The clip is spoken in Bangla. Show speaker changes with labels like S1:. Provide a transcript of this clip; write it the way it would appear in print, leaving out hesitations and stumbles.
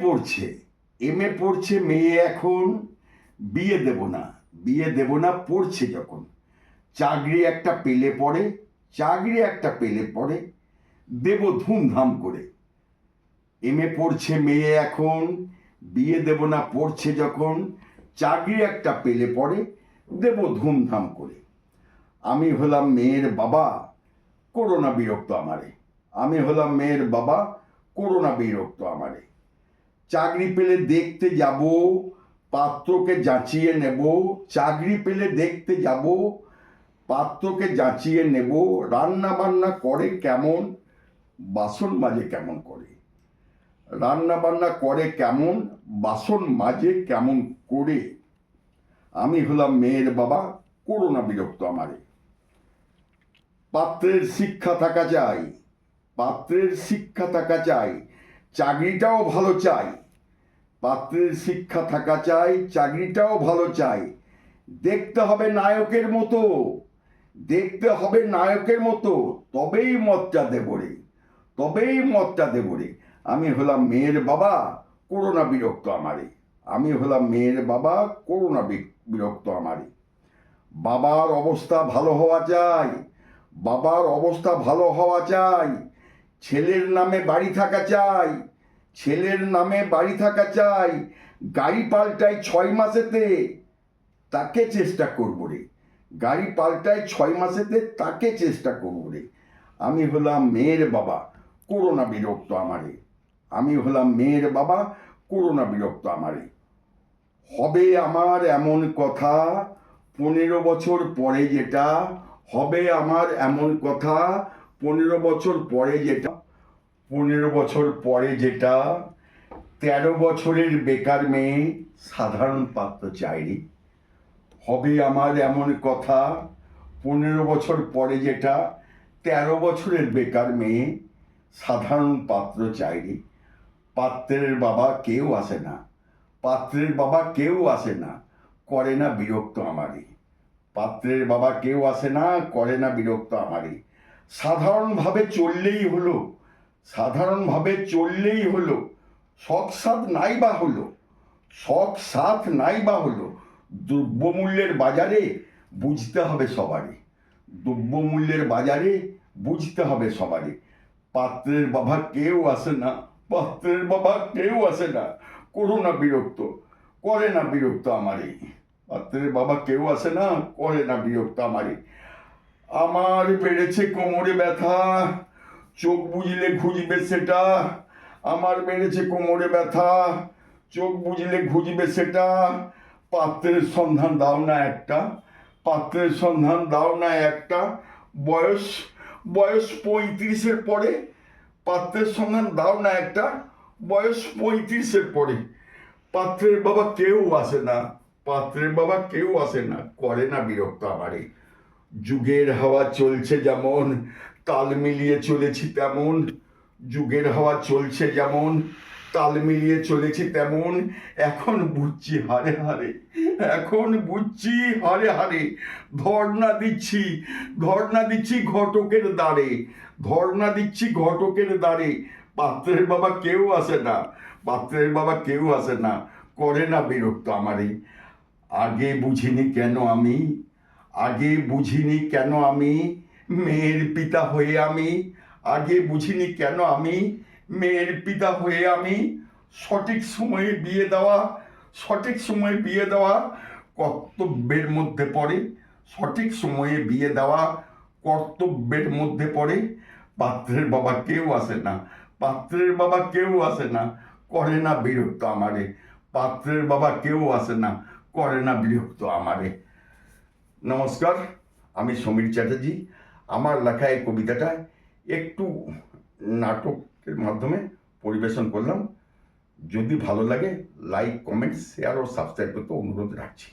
S1: পড়ছে, এমএ পড়ছে মেয়ে এখন, বিয়ে দেব না পড়ছে যখন। চাকরি একটা পেলে পরে দেব ধুমধাম করে। এমএ পড়ছে মেয়ে এখন, বিয়ে দেব না পড়ছে যখন, চাকরি একটা পেলে পরে দেব ধুমধাম করে। আমি হলাম মেয়ের বাবা, করোনা বিরক্ত আমারে। আমি হলাম মেয়ের বাবা, করোনা বিরক্ত আমারে। চাকরি পেলে দেখতে যাব, পাত্রকে যাচিয়ে নেব। চাকরি পেলে দেখতে যাব, পাত্রকে যাচিয়ে নেব। রান্না বান্না করে কেমন, বাসন মাজে কেমন করে। রান্না বান্না করে কেমন, বাসন মাজে কেমন করে। আমি হলাম মেয়ের বাবা, করোনা বিরক্ত আমারে। পাত্রের শিক্ষা থাকা চাই, পাত্রের শিক্ষা থাকা চাই, চাকরিটাও ভালো চাই। পাত্রের শিক্ষা থাকা চাই, চাকরিটাও ভালো চাই। দেখতে হবে নায়কের মতো, দেখতে হবে নায়কের মতো, তবেই মতটা দেব রে, তবেই মতটা দেব রে। আমি হলাম মেয়ের বাবা, করোনা বিরক্ত আমারে। আমি হলাম মেয়ের বাবা, করোনা বিরক্ত আমারে। বাবার অবস্থা ভালো হওয়া চাই, বাবার অবস্থা ভালো হওয়া চাই। ছেলের নামে বাড়ি থাকা চাই, ছেলের নামে বাড়ি থাকা চাই। গাড়ি পাল্টাই 6 মাসেতে, তাকে চেষ্টা করবো রে। গাড়ি পাল্টাই 6 মাসেতে, তাকে চেষ্টা করবো রে। আমি হলাম মেয়ের বাবা, করোনা বিরক্ত আমারে। আমি হলাম মেয়ের বাবা, করোনা বিরক্ত আমারে। হবে আমার এমন কথা 15 বছর পরে যেটা, হবে আমার এমন কথা 15 বছর পরে যেটা, 15 বছর পরে যেটা। 13 বছরের বেকার মেয়ে সাধারণ পাত্র চাই রে। হবে আমার এমন কথা 15 বছর পরে যেটা, 13 বছরের বেকার মেয়ে সাধারণ পাত্র চাই রে। পাত্রের বাবা কেউ আসে না, পাত্রের বাবা কেউ আসে না, করে না বিরক্ত আমারে। পাত্রের বাবা কেউ আসে না, করে না বিরক্ত আমারে। সাধারণভাবে চললেই হলো, সাধারণভাবে চললেই হলো। শখ সাধ নাই বা হলো, শখ সাধ নাই বা হলো। দ্রব্যমূল্যের বাজারে বুঝতে হবে সবারই, দ্রব্যমূল্যের বাজারে বুঝতে হবে সবারই। পাত্রের বাবা কেউ আসে না, পাত্রের বাবা কেউ আসে না, করোনা বিরক্ত, করে না বিরক্ত আমারে। পাত্রের বাবা কেউ আসে না, করে না বিরক্ত আমারে। আমার বেড়েছে কোমরে ব্যথা, চোখ বুঝলে ঘুজবে সেটা। আমার বেড়েছে কোমরে ব্যথা, চোখ বুঝলে ঘুজবে সেটা। পাত্রের সন্ধান দাও না একটা, পাত্রের সন্ধান দাও না একটা। বয়স বয়স 35-এর পরে, পাত্রের সন্ধান দাও না একটা। বয়স 35-এর পরে। পাত্রের বাবা কেউ আসে না, পাত্রের বাবা কেউ আসে না, করে না বিরক্ত আমারে। যুগের হাওয়া চলছে যেমন, তাল মিলিয়ে চলেছি তেমন। যুগের হাওয়া চলছে যেমন, তাল মিলিয়ে চলেছি তেমন। এখন বুঝছি হারে হারে, এখন বুঝছি হারে হারে। ধর্ণা দিচ্ছি, ধর্ণা দিচ্ছি ঘটকের দ্বারে, ধর্ণা দিচ্ছি ঘটকের দ্বারে। পাত্রের বাবা কেউ আসে না, পাত্রের বাবা কেউ আসে না, করে না বিরক্ত আমারে। আগে বুঝিনি কেন আমি, আগে বুঝিনি কেন আমি মেয়ের পিতা হয়ে আমি। আগে বুঝিনি কেন আমি মেয়ের পিতা হয়ে আমি। সঠিক সময়ে বিয়ে দেওয়া, সঠিক সময়ে বিয়ে দেওয়া কর্তব্যের মধ্যে পড়ে, সঠিক সময়ে বিয়ে দেওয়া কর্তব্যের মধ্যে পড়ে। পাত্রের বাবা কেউ আসে না, পাত্রের বাবা কেউ আসে না, করে না বিরক্ত আমারে। পাত্রের বাবা কেউ আসে না, করে না বিরক্ত আমারে। নমস্কার, আমি সমীর চ্যাটার্জি। আমার লেখা এই কবিতাটা একটু নাটকের মাধ্যমে পরিবেশন করলাম। যদি ভালো লাগে লাইক, কমেন্ট, শেয়ার ও সাবস্ক্রাইব করতে অনুরোধ রাখছি।